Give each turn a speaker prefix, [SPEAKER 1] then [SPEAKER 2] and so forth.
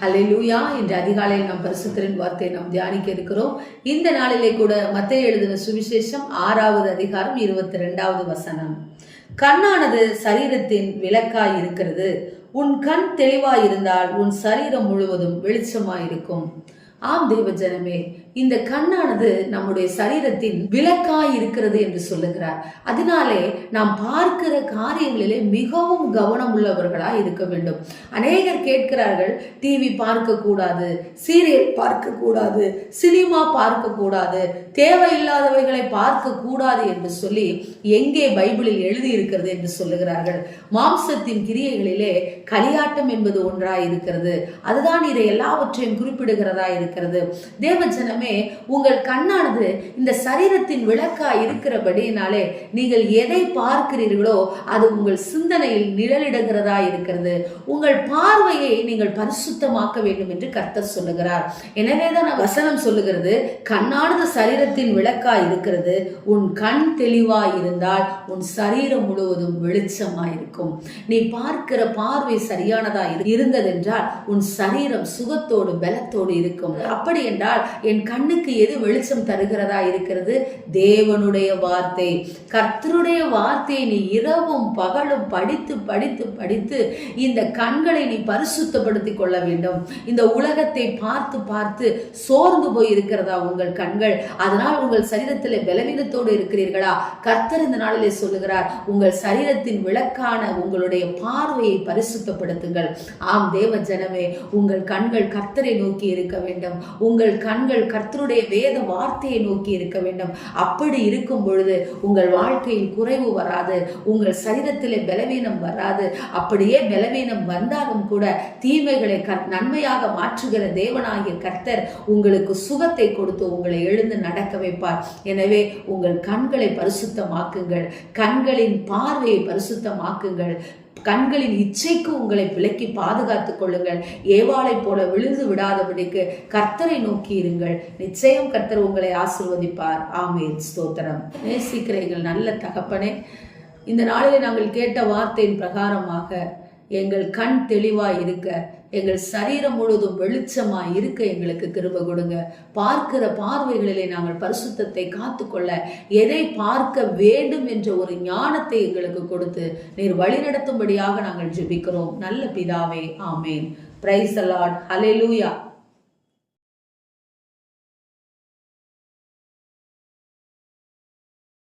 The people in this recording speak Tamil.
[SPEAKER 1] ஹல்லேலூயா. இன்று அதிகாலையில் நாம் பரிசுத்தரின் வார்த்தையை நாம் தியானிக்க இருக்கிறோம். இந்த நாளிலே கூட மத்தேயு எழுதின சுவிசேஷம் 6வது அதிகாரம் 22வது வசனம். கண்ணானது சரீரத்தின் விளக்காய் இருக்கிறது. உன் கண் தெளிவாய் இருந்தால் உன் சரீரம் முழுவதும் வெளிச்சமாயிருக்கும். ஆம் தேவ ஜனமே, இந்த கண்ணானது நம்முடைய சரீரத்தின் விளக்காய் இருக்கிறது என்று சொல்லுகிறார். அதனாலே நாம் பார்க்கிற காரியங்களிலே மிகவும் கவனம் உள்ளவர்களாய் இருக்க வேண்டும். அநேகர் கேட்கிறார்கள், டிவி பார்க்க கூடாது, சீரியல் பார்க்க கூடாது, சினிமா பார்க்க கூடாது, தேவையில்லாதவைகளை பார்க்க கூடாது என்று சொல்லி எங்கே பைபிளில் எழுதி இருக்கிறது என்று சொல்லுகிறார்கள். மாம்சத்தின் கிரியைகளிலே களியாட்டம் என்பது ஒன்றாய் இருக்கிறது. அதுதான் இதை எல்லாவற்றையும் குறிப்பிடுகிறதா இருக்கிறது. தேவ ஜனமே, உங்கள் கண்ணானது இந்த சரீரத்தின் விளக்காய் இருக்கிறபடியினாலே நீங்கள் எதை பார்க்கிறீர்களோ அது உங்கள் சிந்தனையில் நிழலிடுகிறதா இருக்கிறது. உங்கள் பார்வையை நீங்கள் பரிசுத்தமாக்க வேண்டும் என்று கர்த்தர் சொல்லுகிறார். எனவேதான் வசனம் சொல்லுகிறது, கண்ணானது சரீரத்தின் விளக்காய் இருக்கிறது. உன் கண் தெளிவாய் இருந்தால் உன் சரீரம் முழுவதும் வெளிச்சமாயிருக்கும். நீ பார்க்கிற பார்வை சரியானதா இருந்ததென்றால் உன் சரீரம் சுகத்தோடு பலத்தோடு இருக்கும். அப்படி என்றால் என் கண்ணுக்கு எது வெளிச்சம் தருகிறதா இருக்கிறது? தேவனுடைய வார்த்தை, கர்த்தருடைய வார்த்தையை நீ இரவும் பகலும் படித்து படித்து படித்து இந்த கண்களை நீ பரிசுத்தப்படுத்திக் கொள்ள வேண்டும். இந்த உலகத்தை பார்த்து பார்த்து சோர்ந்து போய் இருக்கிறதா உங்கள் கண்கள்? அதனால் உங்கள் சரீரத்தில் பலவீனத்தோடு இருக்கிறீர்களா? கர்த்தர் இந்த நாளிலே சொல்லுகிறார், உங்கள் சரீரத்தின் விளக்கான உங்களுடைய பார்வையை பரிசுத்தப்படுத்துங்கள். ஆம் தேவ ஜனமே, உங்கள் கண்கள் கர்த்தரை நோக்கி இருக்க வேண்டும். உங்கள் கண்கள் கர்த்தருடைய வேத வார்த்தையை நோக்கி இருக்க வேண்டும். அப்படி இருக்கும் பொழுது உங்கள் வாழ்க்கையில் குறைவு வராது, உங்கள் சரீரத்திலே பலவீனம் வராது. அப்படியே பலவீனம் வந்தாலும் கூட தீமைகளை நன்மையாக மாற்றுகிற தேவனாகிய கர்த்தர் உங்களுக்கு சுகத்தை கொடுத்து உங்களை எழுந்து நடக்க வைப்பார். எனவே உங்கள் கண்களை பரிசுத்தமாக்குங்கள், கண்களின் பார்வையை பரிசுத்தமாக்குங்கள், கண்களின் இச்சைக்கு உங்களை விலக்கி பாதுகாத்துக் கொள்ளுங்கள். ஏவாளை போல விழுந்து விடாதபடிக்கு கர்த்தரை நோக்கி இருங்கள். நிச்சயம் கர்த்தர் உங்களை ஆசீர்வதிப்பார். ஆமென். ஸ்தோத்திரம். நேசிக்கிற எங்கள் நல்ல தகப்பனே, இந்த நாளிலே நாங்கள் கேட்ட வார்த்தையின் பிரகாரமாக எங்கள் கண் தெளிவாய் இருக்க, எங்கள் சரீரம் முழுவதும் வெளிச்சமாய் இருக்க எங்களுக்கு கிருபை கொடுங்க. பார்க்கிற பார்வைகளிலே நாங்கள் பரிசுத்தத்தை காத்துக்கொள்ள, எதை பார்க்க வேண்டும் என்ற ஒரு ஞானத்தை எங்களுக்கு கொடுத்து நீர் வழிநடத்தும்படியாக நாங்கள் ஜெபிக்கிறோம். நல்ல பிதாவே, ஆமேன். Praise the Lord. ஹல்லேலூயா.